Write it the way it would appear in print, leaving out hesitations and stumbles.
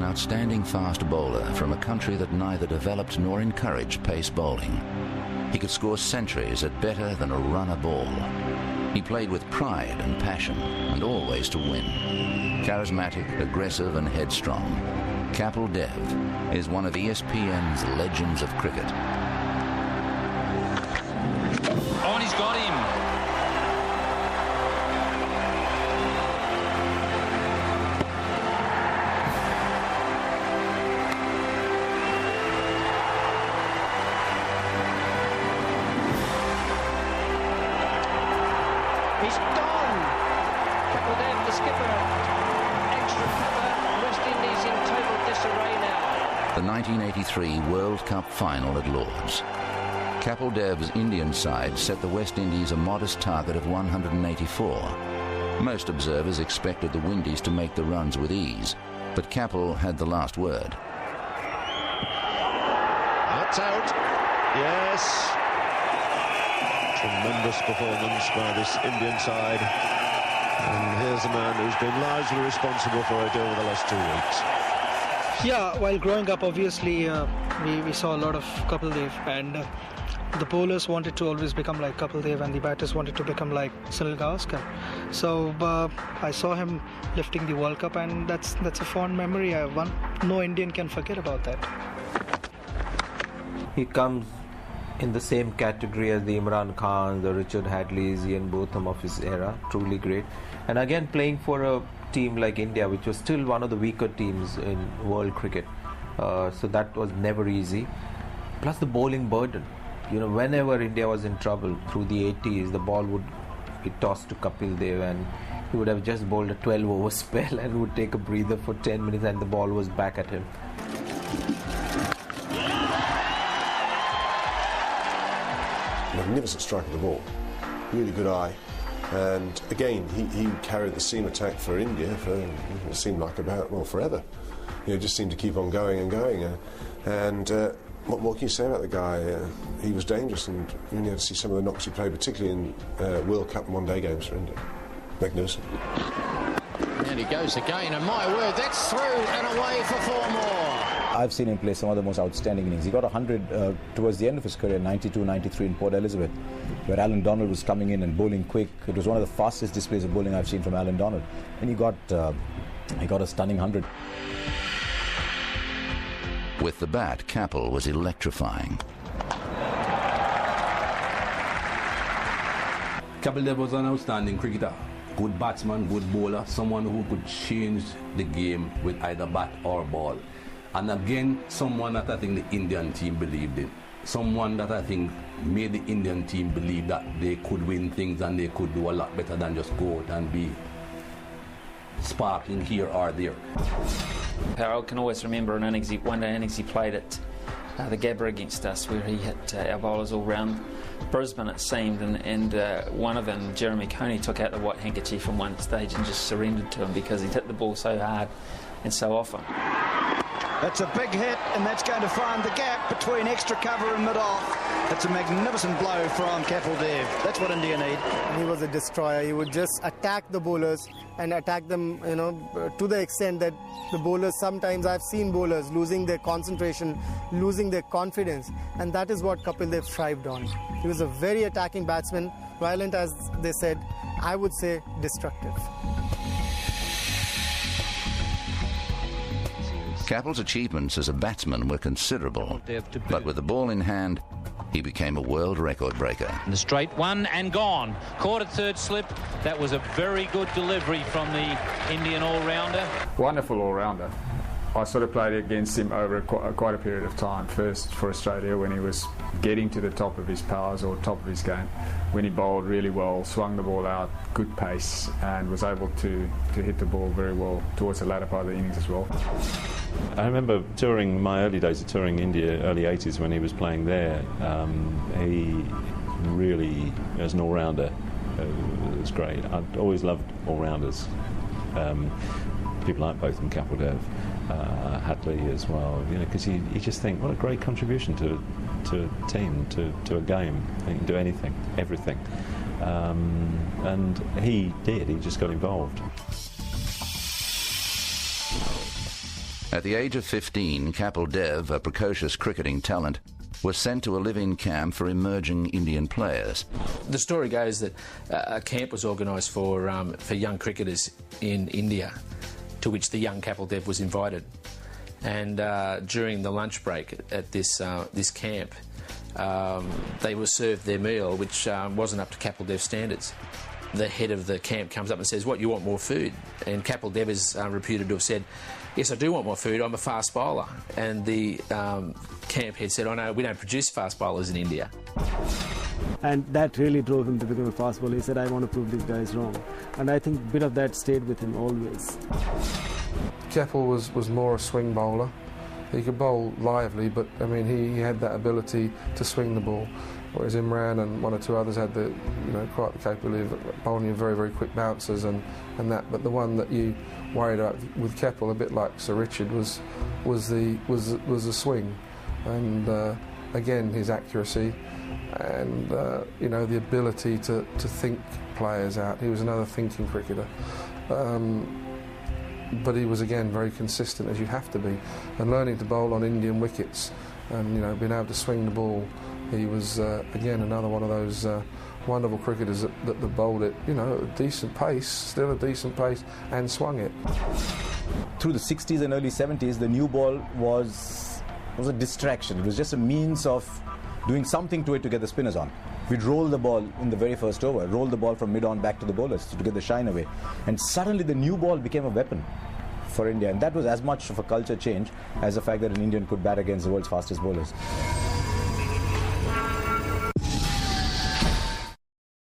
an outstanding fast bowler from a country that neither developed nor encouraged pace bowling. He could score centuries at better than a runner ball. He played with pride and passion, and always to win. Charismatic, aggressive and headstrong, Kapil Dev is one of ESPN's legends of cricket. Oh, and he's got him. He's gone. Kapil Dev, the skipper. Extra cover. West Indies in total disarray now. The 1983 World Cup final at Lord's. Kapil Dev's Indian side set the West Indies a modest target of 184. Most observers expected the Windies to make the runs with ease, but Kapil had the last word. That's out. Yes. Tremendous performance by this Indian side. And here's a man who's been largely responsible for it over the last 2 weeks. Yeah, while growing up, obviously, we saw a lot of Kapil Dev, and the bowlers wanted to always become like Kapil Dev, and the batters wanted to become like Sunil Gavaskar. So I saw him lifting the World Cup, and that's a fond memory. No Indian can forget about that. He comes in the same category as the Imran Khan, the Richard Hadleys, Ian Botham of his era. Truly great. And again, playing for a team like India, which was still one of the weaker teams in world cricket. So that was never easy. Plus the bowling burden. You know, whenever India was in trouble through the 80s, the ball would be tossed to Kapil Dev, and he would have just bowled a 12-over spell and would take a breather for 10 minutes, and the ball was back at him. Magnificent strike of the ball, really good eye, and again he carried the seam attack for India for it seemed like forever. You know, just seemed to keep on going and going, what more can you say about the guy? He was dangerous, and you only had to see some of the knocks he played, particularly in World Cup and one-day games for India. Magnificent. And he goes again, and my word, that's through and away for 4 more. I've seen him play some of the most outstanding innings. He got 100 towards the end of his career, 92, 93 in Port Elizabeth, where Alan Donald was coming in and bowling quick. It was one of the fastest displays of bowling I've seen from Alan Donald. And he got a stunning 100. With the bat, Kapil was electrifying. Kapil Dev was an outstanding cricketer. Good batsman, good bowler, someone who could change the game with either bat or ball. And again, someone that I think the Indian team believed in. Someone that I think made the Indian team believe that they could win things and they could do a lot better than just go out and be sparking here or there. I can always remember one-day innings he played at the Gabba against us, where he hit our bowlers all round Brisbane, it seemed, and one of them, Jeremy Coney, took out the white handkerchief from one stage and just surrendered to him because he'd hit the ball so hard and so often. That's a big hit, and that's going to find the gap between extra cover and mid-off. It's a magnificent blow from Kapil Dev. That's what India need. He was a destroyer. He would just attack the bowlers and attack them, to the extent that the bowlers, sometimes I've seen bowlers losing their concentration, losing their confidence, and that is what Kapil Dev thrived on. He was a very attacking batsman, violent as they said, I would say destructive. Kapil's achievements as a batsman were considerable, but with the ball in hand, he became a world record breaker. The straight one and gone. Caught at third slip. That was a very good delivery from the Indian all-rounder. Wonderful all-rounder. I sort of played against him over quite a period of time. First for Australia when he was getting to the top of his powers or top of his game, when he bowled really well, swung the ball out, good pace, and was able to hit the ball very well towards the latter part of the innings as well. I remember touring my early days of touring India, early 80s when he was playing there. He really, as an all-rounder, was great. I'd always loved all-rounders. People like both them, Kapil Dev, Hadley as well, because you just think, what a great contribution to a team, to a game. He can do anything, everything. And he did, he just got involved. At the age of 15, Kapil Dev, a precocious cricketing talent, was sent to a live-in camp for emerging Indian players. The story goes that a camp was organised for young cricketers in India, to which the young Kapil Dev was invited. And during the lunch break at this camp, they were served their meal, which wasn't up to Kapil Dev's standards. The head of the camp comes up and says, "What, you want more food?" And Kapil Dev is reputed to have said, "Yes, I do want more food, I'm a fast bowler." And the camp head said, "Oh no, we don't produce fast bowlers in India." And that really drove him to become a fast bowler. He said, "I want to prove these guys wrong." And I think a bit of that stayed with him always. Kapil was more a swing bowler. He could bowl lively, but I mean he had that ability to swing the ball, whereas Imran and one or two others had the quite the capability of bowling very, very quick bouncers and that. But the one that you worried about with Kapil, a bit like Sir Richard, was the swing, and again his accuracy and the ability to think players out. He was another thinking cricketer. But he was again very consistent, as you have to be, and learning to bowl on Indian wickets and being able to swing the ball. He was again another one of those wonderful cricketers that bowled it at a decent pace, still a decent pace, and swung it. Through the 60s and early 70s, the new ball was a distraction. It was just a means of doing something to it to get the spinners on. We'd roll the ball in the very first over, roll the ball from mid-on back to the bowlers to get the shine away. And suddenly the new ball became a weapon for India. And that was as much of a culture change as the fact that an Indian could bat against the world's fastest bowlers.